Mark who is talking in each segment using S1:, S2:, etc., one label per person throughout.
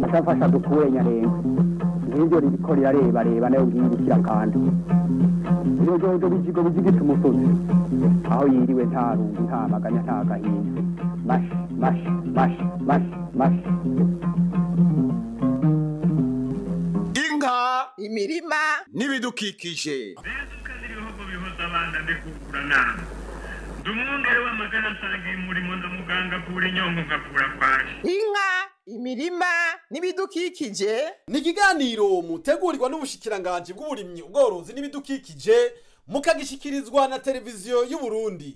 S1: Atafasha dukure nyarenga ngivyo ririko rirareba nayo ngirikira kandi iyo jojo bijigo bijigita umusozi aho yiriwe nta rungu nta maganya nta gahinda mash
S2: inka
S3: imirima
S2: n'ibidukikije
S4: bizuka n'ibihugu bihoza abana ndekukura nama ndumwungere w'amagana nsangiye umurimo ndamuganga kura inyongo ngakura kwaje
S3: inka imirima n'ibidukikije
S5: ni ikiganiro mutegurirwa n'ubushikiranganji bw'uburimyi ubworozi n'ibidukikije mukagishikirizwa na televiziyo y'u Burundi.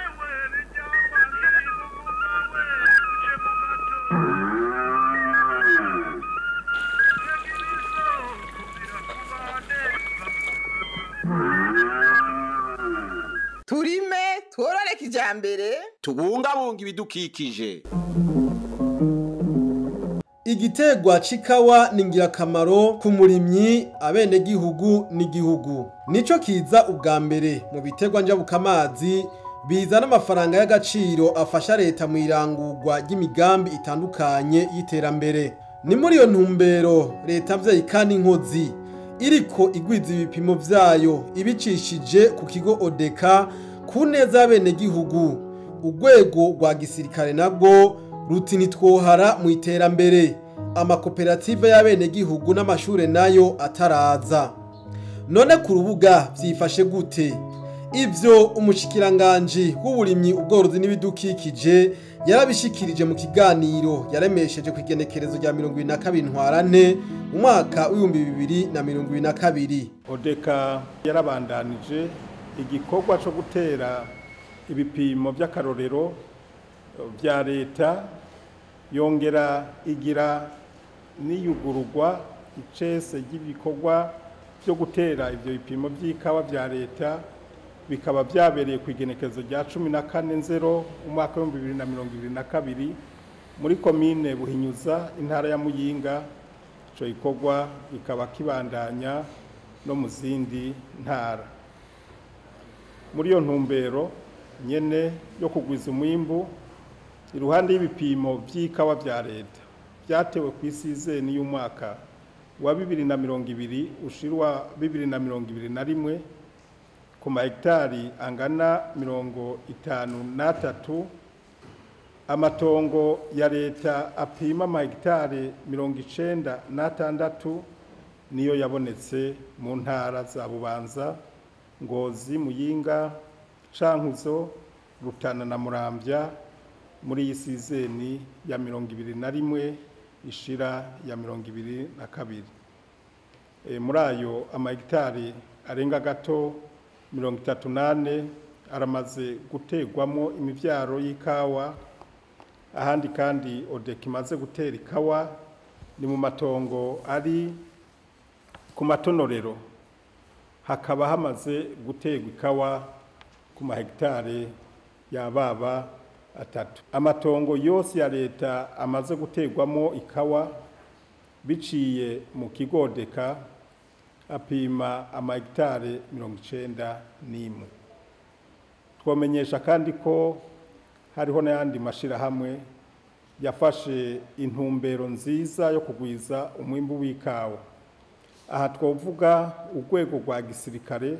S3: turime tworore kijambere
S2: tubungabunga ibidukikije.
S5: Igitegwa c'ikawa ni ngirakamaro ku murimyi abenegihugu n'igihugu. Nico kiza ubwa mbere mu bitegwa njabukamazi bizana amafaranga y'agaciro afasha leta mu irangurwa ry'imigambi itandukanye y'iterambere. Ni muri iyo ntumbero leta mvyayi kandi inkozi iriko igwiza ibipimo vyayo ibicishije ku kigo Odeka ku neza y'abenegihugu. Urwego rwa gisirikare nabwo ruti nitwohara mu iterambere. Amakoperative y'abenegihugu n'amashure nayo ataraza. None ku rubuga vyifashe gute? Ivyo umushikiranganje w'uburimyi ubworozi n'ibidukikije yarabishikirije mu kiganiro yaremesheje ku igenekerezo rya 22 Ntwarante umwaka w'2022.
S6: Odeka yarabandanije igikorwa cyo gutera ibipimo by'akarorero vya leta, yongera igira niyugururwa icese ry'ibikorwa byo gutera ivyo bipimo by'ikawa vya leta bikaba byabereye ku igenekezo rya 14/0 umwaka wa 2022 muri komine Buhinyuza intara ya Muyinga. Ico gikorwa bikaba kibandanya no mu zindi ntara. Muri iyo ntumbero nyene yo kugwiza umwimbu iruhande y'ibipimo by'ikawa vya leta byatewe ku isizeni y'umwaka wa 2020 ushirwa 2021 ku mahegitari angana 53, amatongo ya leta apima amahegitari 96 niyo yabonetse mu ntara za Bubanza, Ngozi, Muyinga, Cankuzo, Rutana na Muramvya muri iyi sizeni ya 2021 ishira ya 2022. Muri ayo amahegitari arenga gato 38 aramaze gutegwamo imivyaro y'ikawa. Ahandi kandi Odeka imaze gutera ikawa ni mu matongo ari ku matonorero, hakaba hamaze gutegwa ikawa ku mahegitari ya baba 3. Amatongo yose ya leta amaze gutegwamo ikawa biciye mu kigo Odeka apima amahegitari 91. Twomenyesha kandi ko hariho n'ayandi mashirahamwe yafashe intumbero nziza yo kugwiza umwimbu w'ikawa. Aha twovuga urwego rwa gisirikare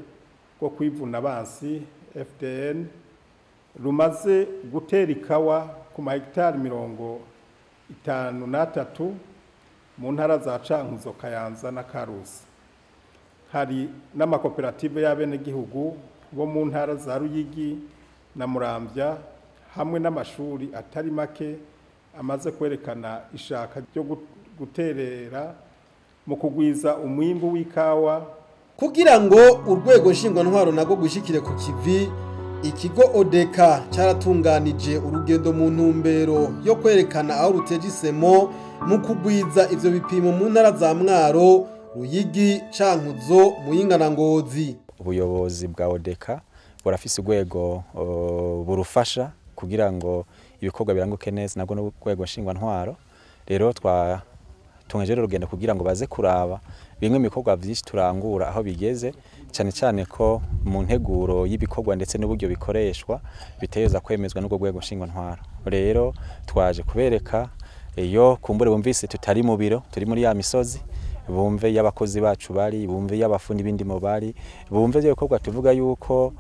S6: rwo kwivuna abansi FDN rumaze gutera ikawa ku mahegitari 53 mu ntara za Cankuzo, Kayanza na Karusi. Hari n'amakoperative y'abenegihugu bo mu ntara za Ruyigi na Muramvya hamwe n'amashuri atari make amaze kwerekana ishaka ryo guterera mu kugwiza umwimbu w'ikawa.
S5: Kugira ngo urwego nshingwantwaro nago gushikire ku kivi, ikigo Odeka cyaratunganije urugendo mu ntumbero yo kwerekana aho rutegisemo mu kugwiza ivyo bipimo mu ntara za Mwaro, Ruyigi, Cankuzo, Muyinga na Ngozi.
S7: Ubuyobozi bwa Odeka burafise urwego burufasha kugira ngo ibikorwa biranguke neza, nabwo n'urwego nshingwantwaro. Rero tungeje urugendo kugira ngo baze kuraba bimwe ibikorwa byinshi turangura aho bigeze, cyane cyane ko mu nteguro y'ibikorwa ndetse n'uburyo bikoreshwa biteyeza kwemezwa n'urwo rwego nshingwantwaro. Rero twaje kubereka iyo kumbure bumvise tutari mu biro turi muri ya misozi bumve y'abakozi bacu bari bumve y'abafundi b'indimo bari bumve byo bikorwa tuvuga yuko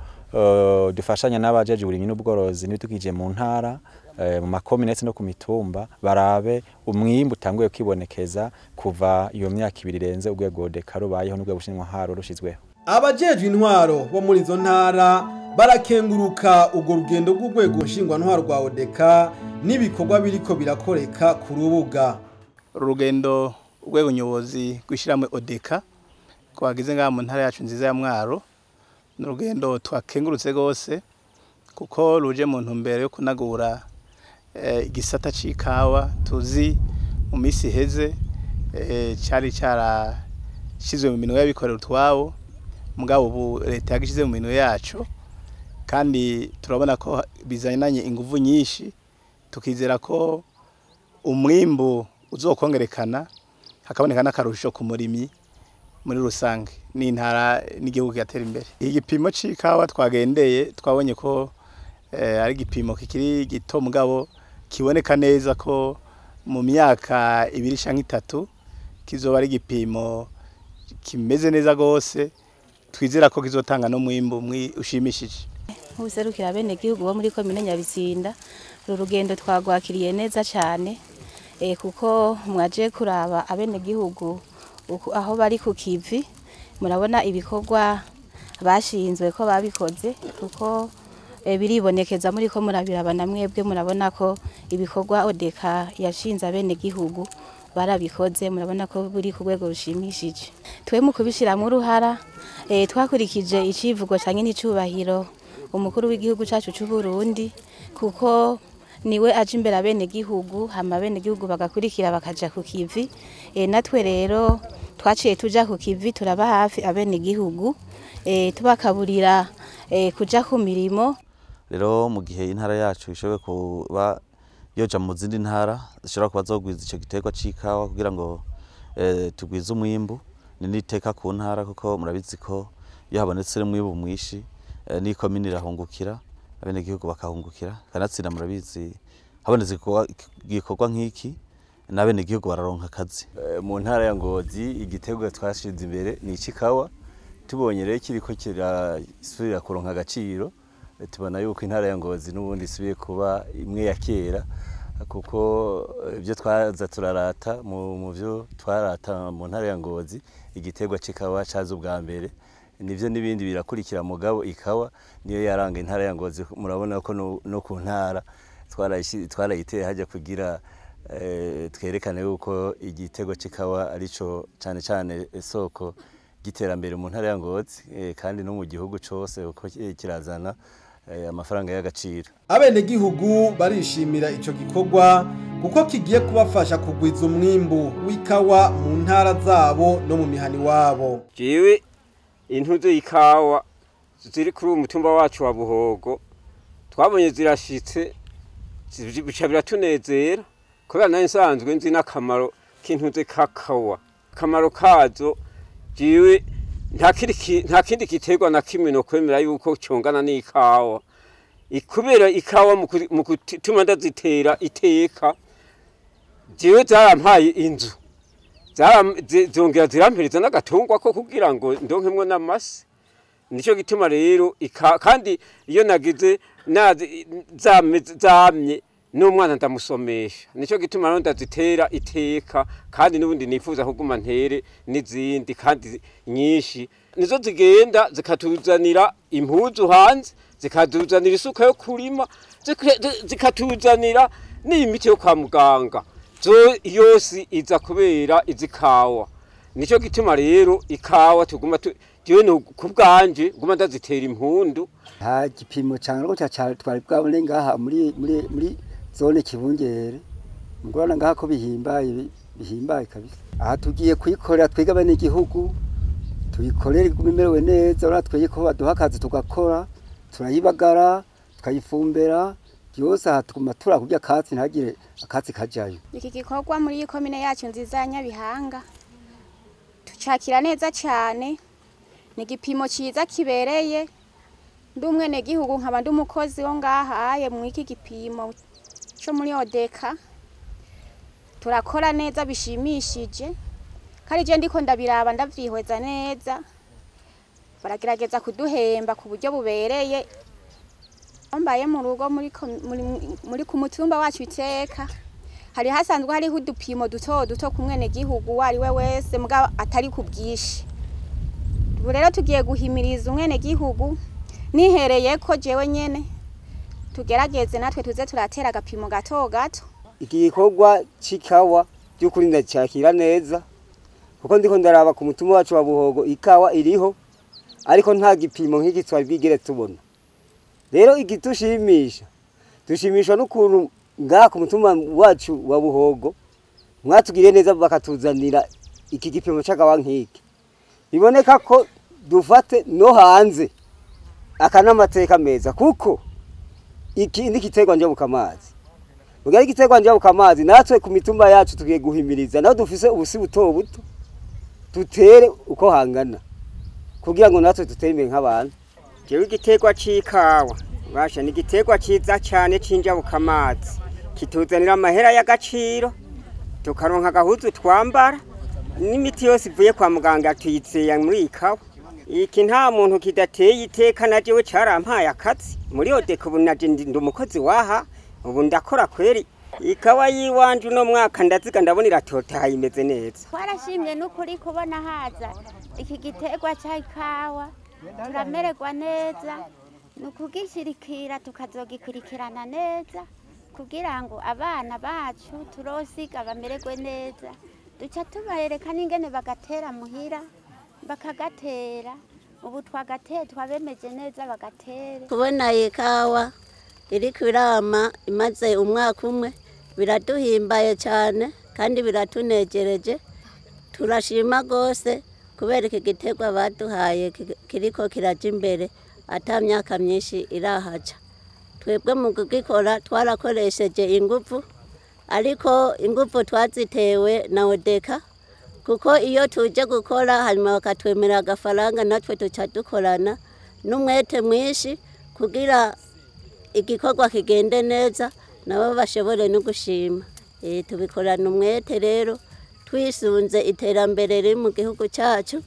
S7: dufashanya n'abajeje uburimyi n'ubworozi n'ibidukikije mu ntara mu makomine ndetse no ku mitumba barabe umwimbu utanguye kwibonekeza kuva iyo myaka 2 irenze urwego DECA rubayeho n'urwego bushinwa haro rushizweho.
S5: Abajejwe intwaro bo muri izo ntara barakenguruka urwo rugendo rw'urwego nshingwa ntwaro rwa ODECA n'ibikorwa biriko birakoreka ku rubuga.
S8: Urugendo urwego nyobozi gwishiramwe ODECA kwagize ngaha mu ntara yacu nziza ya Mwaro n'urugendo twakengurutse gose kuko ruje mu ntumbero yo kunagura igisata c'ikawa tuzi mu misi heze cyari cyarashizwe mu minwe y'abikorera utwabo mugabo ubu leta yagishize mu minwe yacu kandi turabona ko bizananye inguvu nyinshi tukizera ko umwimbu uzokongerekana hakaboneka n'akarusho ku murimyi muri rusange n'intara n'igihugu yatera imbere. Igipimo c'ikawa twagendeye twabonye ko ari igipimo kikiri gito mugabo kiboneka neza ko mu myaka 2 canke 3 kizoba ari igipimo kimeze neza gose twizera ko kizotanga no mwimbu ushimishije.
S9: Userukira bene gihugu bo muri komine Nyabisinda urugendo twagwakiriye neza cyane kuko mwaje kuraba abene gihugu aho bari ku kivi murabona ibikorwa bashinzwe ko babikoze kuko biribonekeza muri ko murabirabana mwebwe murabona ko ibikorwa ODECA yashinze abene gihugu barabikoze murabona ko buri ku rwego rushimishije. Twe mu kubishira mu ruhara twakurikije icivugo cyane n'icubahiro umukuru w'igihugu cyacu cy'u Burundi kuko niwe aje imbere abene gihugu hama bene gihugu bagakurikira bakaja ku kivi natwe rero twaciye tuja ku kivi turaba hafi abene gihugu tubakaburira kuja ku mirimo.
S10: Rero mu gihe intara yacu ishobe kuba yoja mu zindi ntara zishobora kuba zogwiza ico giterwa c'ikawa kugira ngo tugwize umwimbu n'iteka ku ntara kuko murabizi ko iyo habonetse umwimbu mwishi ni komine irahungukira abene gihugu bakahungukira kanatsinda murabizi habonetse gikorwa nk'iki n'abene gihugu bararonka akazi.
S11: Mu ntara ya Ngozi igiterwa twashize imbere ni icikawa tubonye rero kiriko kirasubira kuronka agaciro tubona yuko intara ya Ngozi n'ubundi isubiye kuba imwe ya kera kuko ibyo twaza turarata mu byo twarata mu ntara ya Ngozi igiterwa c'ikawa caza ubwa mbere nivyo nibindi birakurikira mugabo ikawa niyo yaranga intara ya Ngozi murabona ko no ku ntara twarayiteye haje kugira twerekane yuko igitego c'ikawa arico cyane cyane soko giterambere mu ntara ya Ngozi kandi no mu gihugu cose uko kirazana amafaranga y'agaciro.
S5: Abene gihugu barishimira ico gikorwa kuko kigiye kubafasha kugwiza umwimbu w'ikawa mu ntara zabo no mu mihani wabo.
S12: Jewe intuzo y'ikawa ziri kuri umutumba wacu wa Buhogo twabonye zirashitse bica biratunezera kubera nayo nsanzwe nzi n'akamaro k'intuze kakawa. Akamaro kazo jewe nta kindi giterwa na kimwe no kwemera yuko cyongana n'ikawa ikubera ikawa mu gutuma ndazitera iteka jewe zarampaye inzu zongera zirampereza n'agatungwa ko kugira ngo ndonkemwo n'amasi nico gituma rero kandi iyo nagize zamye n'umwana ndamusomesha nico gituma rero ndazitera iteka kandi n'ubundi nifuza kuguma ntere n'izindi kandi nyinshi nizo zigenda zikatuzanira impuzu hanze zikatuzanira isuka yo kurima zikatuzanira n'imiti yo kwa muganga yose iza kubera izikawa nico gituma rero ikawa tuguma jewe no kubwanje guma ndazitera impundu
S13: ha gipimo cyangwa ko twari bwabone ngaha muri zone Kibungere ngorana ngaha ko bihimbaye kabisa. Aha tugiye kuyikorera twega bane igihugu tuyikorera gumerewe neza uratweye ko baduha akazi tugakora turayibagara tukayifumbera byose aha tuguma turakubya katsi ntagire akatsi kajayo.
S14: Iki gikorwa muri komine yacu nziza ya Nyabihanga tucakira neza cyane ni gipimo ciza kibereye ndumwe ne gihugu nkaba ndumukozi wo ngaha aye mu iki gipimo cyo muri ODECA turakora neza bishimishije kandi je ndiko ndabiraba ndavyihweza neza baragerageza kuduhemba ku buryo bubereye mbaye mu rugo muri ku mutumba wacu iteka hari hasanzwe hariho udupimo duto ku mwene gihugu wari we wese mugabo atari ku bwishi ubu rero tugiye guhimiriza umwene gihugu nihereye ko jewe nyene tugerageze natwe tuze turatera agapimo gato gato.
S15: Iki gikorwa c'ikawa by'ukuri ndacyakira neza kuko ndiko ndaraba ku mutumba wacu wa Buhogo ikawa iriho ariko nta gipimo nk'iki twari bwigere tubona. Rero igitushimisha dushimishwa n'ukuntu ngaha ku mutumba wacu wa Buhogo mwatugiriye neza bakatuzanira iki gipimo c'akawa nk'iki. Biboneka ko dufate no hanze akanamateka meza kuko iki ndi giterwa njabuka amazi. Mugari giterwa njabuka amazi natwe ku mitumba yacu tugiye guhimiriza naho dufise ubusi buto buto tutere uko hangana kugira ngo natwe tutere imbere nk'abantu.
S16: Jewe igiterwa c'ikawa basha ni igiterwa ciza cyane c'injabuka amazi kituzanira amahera y'agaciro tukaronka gahuzu twambara n'imiti yose ivuye kwa muganga tuyitseye muri ikawa. Iki nta muntu kidateye iteka na jewe carampaye akazi muri Odeka ubu naje ndi umukozi waha ubu ndakora kweri ikawa yiwanje no mwaka ndaziga ndabona iratotahaye imeze neza.
S17: Twarashimye n'ukuri kubona haza iki giterwa c'ikawa turamererwa neza nukugishirikira tukazogikurikirana neza kugira ngo abana bacu turosiga bamererwe neza duca tubareka n'ingene bagatera muhira bakagatera ubu twagateye twabemeje neza bagatere.
S18: Kubona ikawa iriko irama imaze umwaka umwe biraduhimbaye cyane kandi biratunejereje turashima gose kubera iki giterwa baduhaye kiriko kiraje imbere ata myaka myinshi irahaca. Twebwe mu kugikora twarakoresheje ingufu ariko ingufu twazitewe na Odeka kuko iyo tuje gukora hanyuma bakatwemera agafaranga natwe tuca dukorana n'umwete mwinshi kugira igikorwa kigende neza nabo bashobore no gushima. Tubikorana umwete rero twisunze iterambere riri mu gihugu cyacu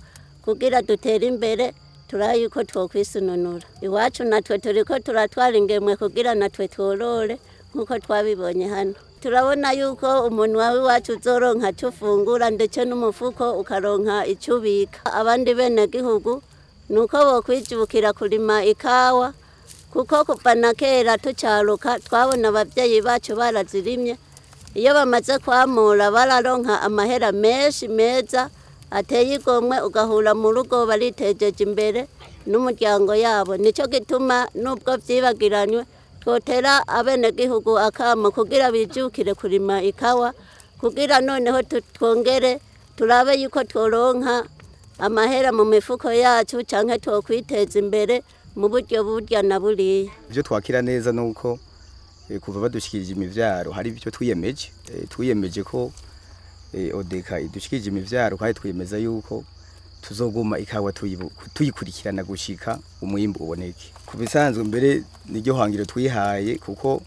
S18: kugira dutere imbere turaye uko twokwisununura. Iwacu natwe turiko turatwara ingemwe kugira natwe tworore nkuko twabibonye hano. Turabona yuko umuntu wawe wacu uzoronka cufungura ndetse n'umufuko ukaronka icubika. Abandi bene gihugu nuko bokwijukira kurima ikawa kuko kuva na kera tucaruka twabona abavyeyi bacu barazirimye iyo bamaze kwamura bararonka amahera menshi meza ateye igomwe ugahura mu rugo baritejeje imbere n'umuryango yabo. Nico gituma nubwo vyibagiranywe twotera abene gihugu akamo kugira bijukire kurima ikawa kugira noneho twongere turabe yuko tworonka amahera mu mifuko yacu canke twokwiteza imbere mu buryo burya na buriya.
S19: Ibyo twakira neza nuko kuva badushikirije imivyaro hari ibyo twiyemeje ko Odeka idushikirije imivyaro kandi twiyemeza yuko tuzoguma ikawa tuyikurikirana gushika umwimbu uboneke. Kubisanzwe mbere niryo hangiro twihaye kuko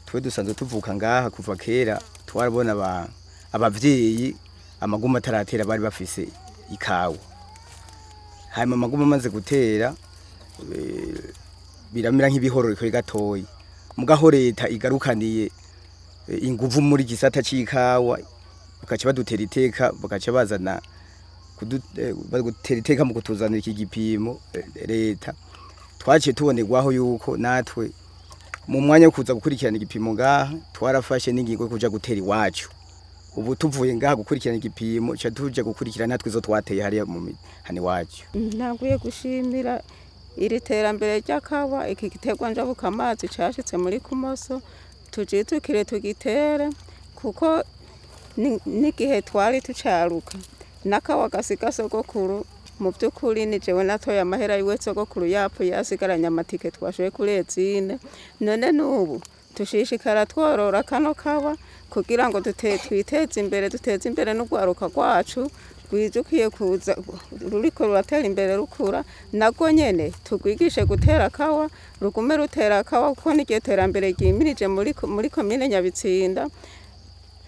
S19: twe dusanzwe tuvuka ngaha kuva kera twarabona abavyeyi amaguma ataratera bari bafise ikawa hanyuma amaguma amaze gutera biramira nk'ibihororeko gatoyi mugaho leta igarukaniye inguvu muri gisata c'ikawa bakaca badutera iteka bakaca bazana gutera iteka mu kutuzanira iki gipimo leta twaciye tubonerwaho yuko natwe mu mwanya wo kuza gukurikirana igipimo ngaha twarafashe n'ingingo yo kuja gutera iwacu. Ubu tuvuye ngaha gukurikirana igipimo cha tuje gukurikirana natwe zo twateye hariya mu hani wacu.
S20: Naguye gushimira iri terambere ry'akawa iki giterwa njabuka amazi cashitse muri Kumoso tujitukire tugitere kuko n'igihe twari tucaruka nakawa gasiga sogokuru mu byukuri ni jewe natoye amahera yiwe sogokuru yapfu yasigaranya amatike twashoye kuri ezine none nubu tushishikara tworora kano kawa kugira ngo twiteze imbere duteze imbere n'ugwaruka rwacu rwijukiye kuza ruriko ruratera imbere rukura nago nyene tugwigishe gutera kawa rugume rutera kawa kuko n'igihe terambere ryimirije muri komine Nyabitsinda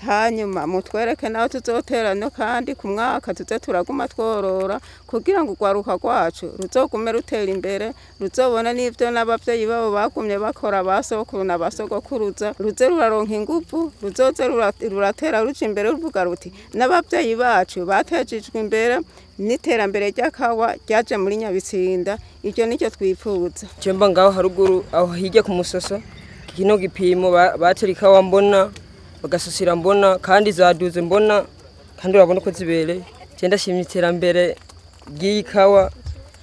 S20: hanyuma mutwereke naho tuzoterano kandi ku mwaka tuze turaguma tworora kugira ngo urwaruka rwacu ruzogume rutera imbere ruzobona n'ivyo n'abavyeyi babo bagumye bakora basokuru na basogokuruza ruze ruraronka ingufu ruzoze ruratera ruja imbere ruvuga ruti n'abavyeyi bacu batejejwe imbere n'iterambere ry'akawa ryaje muri Nyabitsinda ivyo nicyo twifuza.
S21: Cemba ngaho haruguru aho hirya ku musoso kino gipimo batera ikawa mbona bagasasira mbona kandi zaduze mbona kandi urabona ko zibereye. Cyenda shimye iterambere ry'ikawa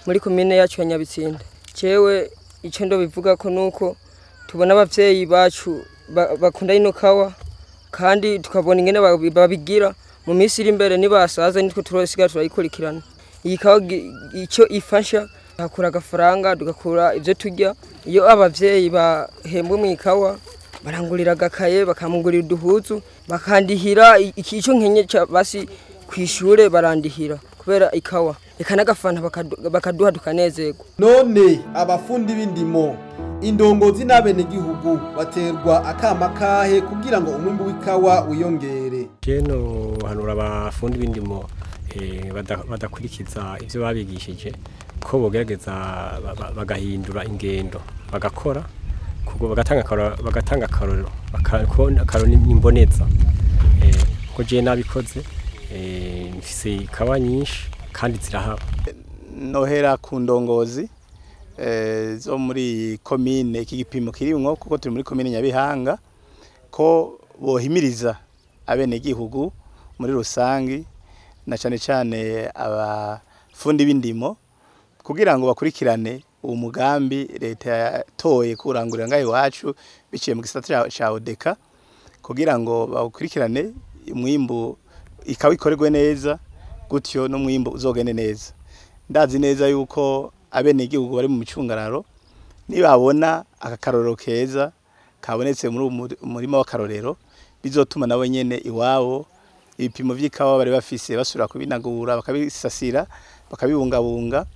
S21: muri komine yacu ya Nyabitsinda. Cewe ico ndo bivuga ko nuko tubona abavyeyi bacu bakunda ino kawa kandi tukabona ingene babigira mu minsi iri imbere nibasaza nitwe turosiga turayikurikirana. Iyi kawa ico ifasha hakura agafaranga tugakura ivyo turya. Iyo abavyeyi bahembwe mu ikawa barangurira agakaye bakamugurira uduhuzu bakandihira ico nkenye basi kwishure barandihira kubera ikawa eka n'agafanta bakaduha tukanezerwa.
S5: None abafundi b'indimo indongozi n'abene gihugu baterwa akama kahe kugira ngo umwimbu w'ikawa wiyongere.
S22: Jeno hanura abafundi b'indimo badakurikiza ivyo babigishije ko bogerageza bagahindura ingendo bagakora kuko bagatanga akarorero n'imboneza ko je nabikoze mfise ikawa nyinshi kandi zirahaba.
S8: Nohera ku ndongozi zo muri komine iki gipimo kirimwo kuko turi muri komine Nyabihanga ko bohimiriza abene gihugu muri rusangi na cyane abafundi b'indimo kugira ngo bakurikirane uwo mugambi leta yatoye kurangurira ngaho iwacu biciye mu gisata ca ODECA kugira ngo bakurikirane umwimbu ikawa ikorerwe neza gutyo no mwimbu uzogende neza. Ndazi neza yuko abene igihugu bari mu micungararo nibabona akakarorero keza kabonetse muri umurima w'akarorero bizotuma nawe nyene iwabo ibipimo vy'ikawa bari bafise basura kubinagura bakabisasira bakabibungabunga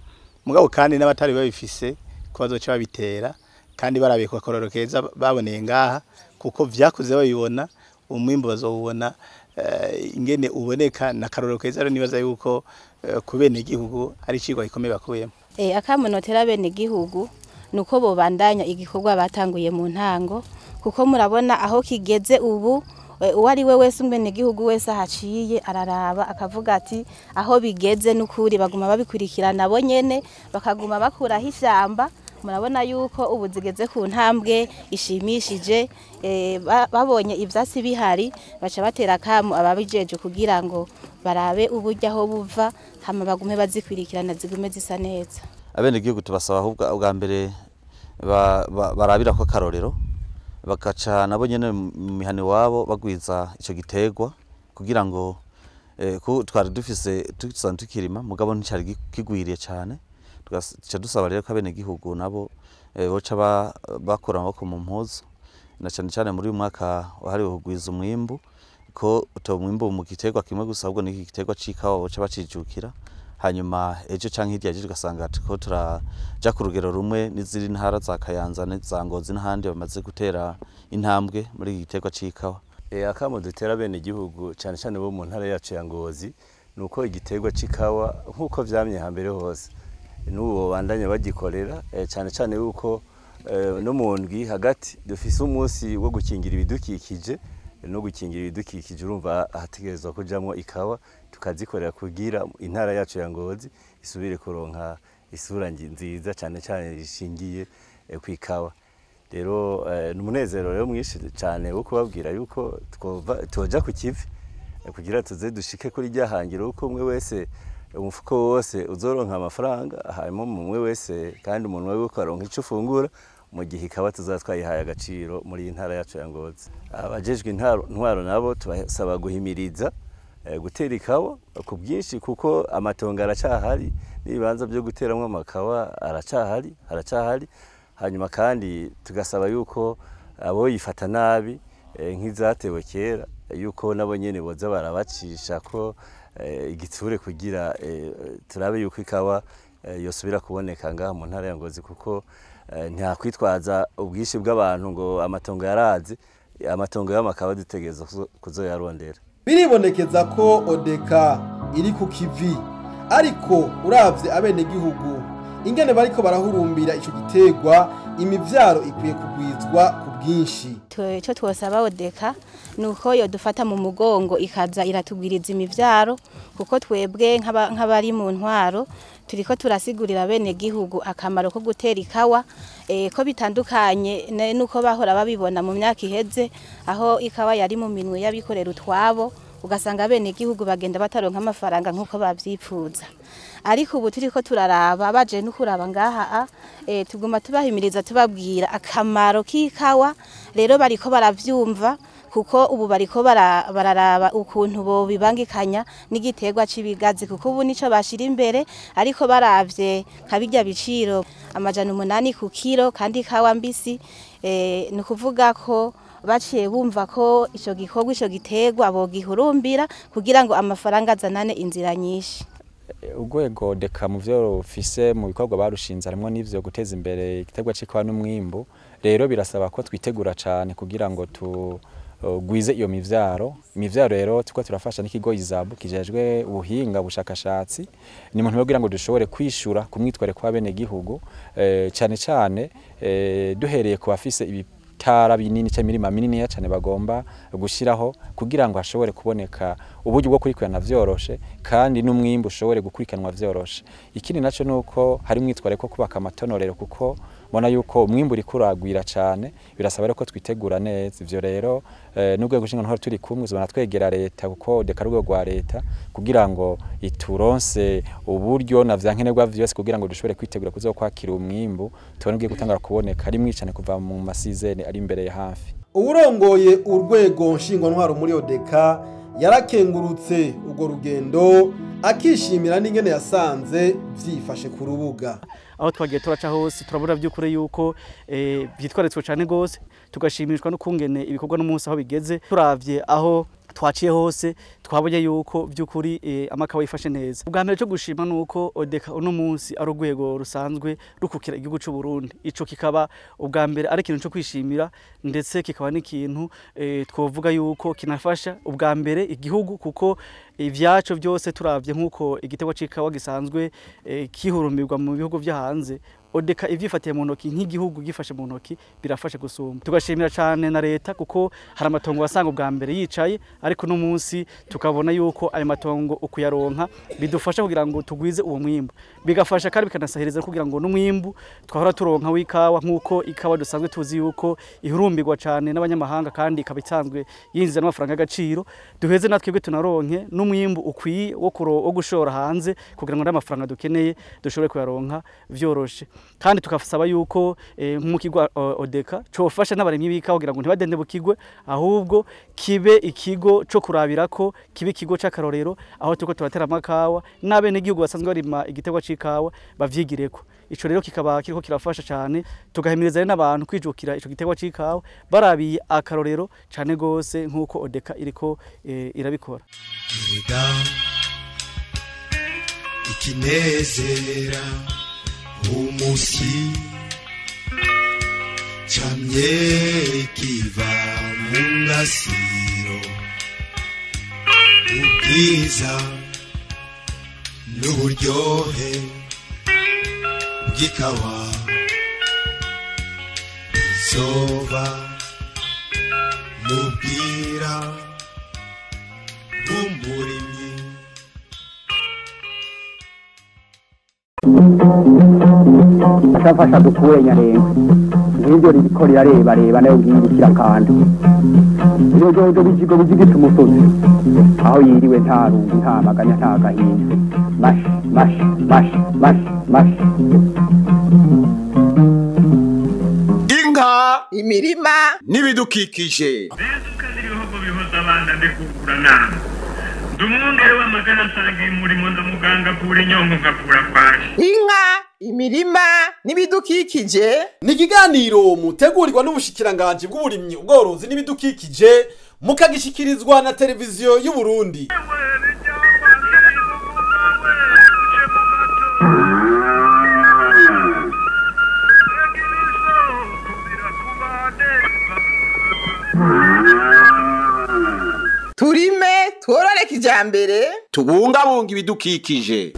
S8: mugabo kandi n'abatari babifise ko bazoca babitera kandi barabiye ku akarorero keza baboneye ngaha kuko vyakuze babibona umwimbo bazowubona ingene uboneka na karorero keza rero nibaza yuko kubene igihugu ari cigwa gikomeye bakuyemo.
S9: Akamunotera bene igihugu nuko bobandanya igikorwa batanguye mu ntango kuko murabona aho kigeze ubu uwari we wese umwene gihugu wese ahaciye araraba akavuga ati aho bigeze n'ukuri baguma babikurikirana bo nyene bakaguma bakuraho ishyamba. Murabona yuko ubu zigeze ku ntambwe ishimishije babonye ivyasi bihari baca batera kamu ababijeje kugira ngo barabe uburyo aho buva hama bagume bazikurikirana zigume zisa neza.
S10: Abene gihugu tubasaba ahubwo ubwa mbere barabira ko karorero bagaca nabo nyene mu mihani wabo bagwiza ico gitegwa kugira ngo twari dufise tusanzwe tukirima mugabo nticari kigwiriye cyane tugaca dusaba rero ko abene gihugu nabo boca bakora amaboko mu mpuzu na cyane muri uyu mwaka wahariwe kugwiza umwimbu ko uto mwimbu mu gitegwa kimwe gusa ahubwo n'iki gitegwa c'ikawa boca bacijukira hanyuma ejo canke hirya yaje ugasanga ko turaja ku rugero rumwe n'iziri ntara za Kayanza za Ngozi n'ahandi bamaze gutera intambwe muri iki gitegwa c'ikawa.
S11: Akamo dutera bene igihugu cyane bo mu ntara yacu ya Ngozi nuko igitegwa c'ikawa nkuko vyamye hambere hose n'uwo bandanya bagikorera cyane yuko no mu ndwi hagati dufise umunsi wo gukingira ibidukikije no gukingira ibidukikije urumva ahategerezwa kujamwo ikawa tukazikorera kugira intara yacu ya Ngozi isubire kuronka isura nziza cyane ishingiye ku ikawa. Rero n'umunezero rero mwinshi cyane wo kubabwira yuko twoja ku kivi kugira tuze dushike kuri ryahangiro uko umwe wese umufuko wose uzoronka amafaranga hanyuma umwe wese kandi umuntu wewe ko aronka ico ufungura mu gihe ikawa tuzatwayihaye agaciro muri intara yacu ya Ngozi. Abajejwe intwaro nabo tubasaba guhimiriza gutera ikawa ku bwinshi kuko amatongo aracahari n'ibibanza byo guteramwo amakawa haracahari hanyuma kandi tugasaba yuko abo yifata nabi nk'izatewe kera yuko nabo nyene boza barabacisha ko igitsure kugira turabe yuko ikawa yosubira kuboneka ngaha mu ntara ya Ngozi kuko nta kwitwaza ubwishi bw'abantu ngo amatongo yaraze amatongo y'amakaba dutegereza kuzoyarondera.
S5: Biribonekeza ko Odeka iri ku kivi, ariko uravye abenegihugu ingene bariko barahurumbira ico gitegwa, imivyaro ikwiye kugwizwa ku bwinshi.
S9: Ico twosaba Odeka nuko yo dufata mu mugongo ikaza iratugwiriza imivyaro, kuko twebwe nk'abari mu ntwaro turiko turasigurira abenegihugu akamaro ko gutera ikawa, ko bitandukanye nuko bahora babibona mu myaka iheze, aho ikawa yari mu minwe y'abikorera utwabo, ugasanga abenegihugu bagenda bataronka amafaranga nk'uko bavyipfuza. Ariko ubu turiko turaraba baje no kuraba ngaha, tuguma tubahimiriza tubabwira akamaro k'ikawa, rero bariko baravyumva, kuko ubu bariko bararaba ukuntu bo bibangikanya n'igiterwa cibigazi, kuko ubu nico bashira imbere, ariko baravye kabirya biciro 800 ku kilo, kandi ikawa mbisi ni kuvuga ko baciye bumva ko ico gikorwa ico giterwa bogihurumbira kugira ngo amafaranga azanane inzira nyinshi.
S7: Urwego Odeka mu vyo rufise mu bikorwa barushinze harimo n'ivyo guteza imbere igiterwa c'ikawa n'umwimbu, rero birasaba ko twitegura cane kugira ngo gwize iyo mivyaro rero tuko turafasha n'ikigo Izabu kijejwe ubuhinga bushakashatsi, ni muntu kugira ngo dushobore kwishura kumwitware kwa bene gihugu, cane cane duhereye ku bafise ibitara binini cyangwa imirima minini ya cane bagomba gushiraho kugira ngo hashobore kuboneka uburyo bwo kurikwirana vyoroshe kandi n'umwimbu ushobore gukurikanwa vyoroshe. Ikindi naco nuko hari mwitware ko kubaka amatonorero, kuko bona yuko umwimbu uri kuragwira cane, birasaba ko twitegura neza. Ivyo rero n'urwego gushinga ntwaro turi kumwe uzobona twegera leta, kuko Odeka rwego rwa leta kugira ngo ituronse uburyo na vyankenerwa vyose kugira ngo dushobore kwitegura kuzokwakira umwimbu tubone ugiye gutangara kuboneka ari mwicane kuva mu masizene ari imbere ya hafi.
S5: Uwurongoye urwego nshingwantwaro muri Odeka yarakengurutse urwo rugendo, akishimira n'ingene yasanze vyifashe ku rubuga.
S1: Aho twagiye turaca hose turabura by'ukuri yuko byitwaretswe cyane gose, tugashimishwa no kungene ibikorwa n'umunsi aho bigeze. Turavye aho twaciye hose twabonye yuko by'ukuri amakawa yifashe neza. Ubwa mbere cyo gushima nuko Odeka uno munsi ari urwego rusanzwe rukukira igihugu cy'u Burundi, ico kikaba ubwa mbere ari ikintu cyo kwishimira, ndetse kikaba n'ikintu twovuga yuko kinafasha ubwa mbere igihugu, kuko ivyaco byose turavye nkuko igiterwa c'ikawa gisanzwe kihurumbirwa mu bihugu vya hanze, Odeka ivyifatiye mu ntoki nk'igihugu gifashe mu ntoki birafashe gusumba. Tugashimira cyane na leta, kuko hari amatongo wasanga ubwa mbere yicaye, ariko no munsi tukabona yuko ayo matongo ukuyaronka bidufasha kugira ngo tugwize uwo mwimbu, bigafasha kandi bikanasahiriza kugira ngo n'umwimbu twahora turonka w'ikawa, nkuko ikawa dusanzwe tuzi yuko ihurumbirwa cyane n'abanyamahanga kandi ikabitanzwe yinjiza n'amafaranga y'agaciro, duheze natwe tunaronke n'umwimbu ukwiye wo gushora hanze kugira ngo n'amafaranga dukeneye dushobore kuyaronka vyoroshe. Kandi tukasaba yuko nk'umukigwa Odeka cofasha n'abaremyi b'ikawa kugira ngo ntibadende bukigwe, ahubwo kibe ikigo co kurabirako, kibe ikigo c'akarorero aho tuko turatera amakawa n'abene gihugu basanzwe barima igiterwa c'ikawa bavyigireko. Ico rero kikaba kiriko kirafasha cyane, tugahimiriza n'abantu kwijukira ico giterwa c'ikawa barabiye akarorero cyane gose nk'uko Odeka iriko irabikora.
S4: Ikinezera umusi camye kiva mu ngasiro, ubwiza n'uburyohe bw'ikawa bizova mubwira umurimyi.
S23: Ashafasha dukure nyarenga ngiryo ririko reba nayo ngingukira kandi iyo jojo bijigita umusozi aho yiriwe nta rungu nta maganya nta gahinda mash
S2: inka
S3: imirima
S2: n'ibidukikije.
S24: Ibihugu bihoza abana ndekugura nama ndumwungere w'amagana nsangiye umurimo ndamuganga kura inyongo ngakura kwaje.
S3: Inka imirima n'ibidukikije
S5: ni ikiganiro mutegurirwa n'ubushikiranganje bw'uburimyi ubworozi n'ibidukikije, mukagishikirizwa na televiziyo y'u Burundi.
S24: Thank you.
S3: tworore kijambere
S2: tubungabunga ibidukikije.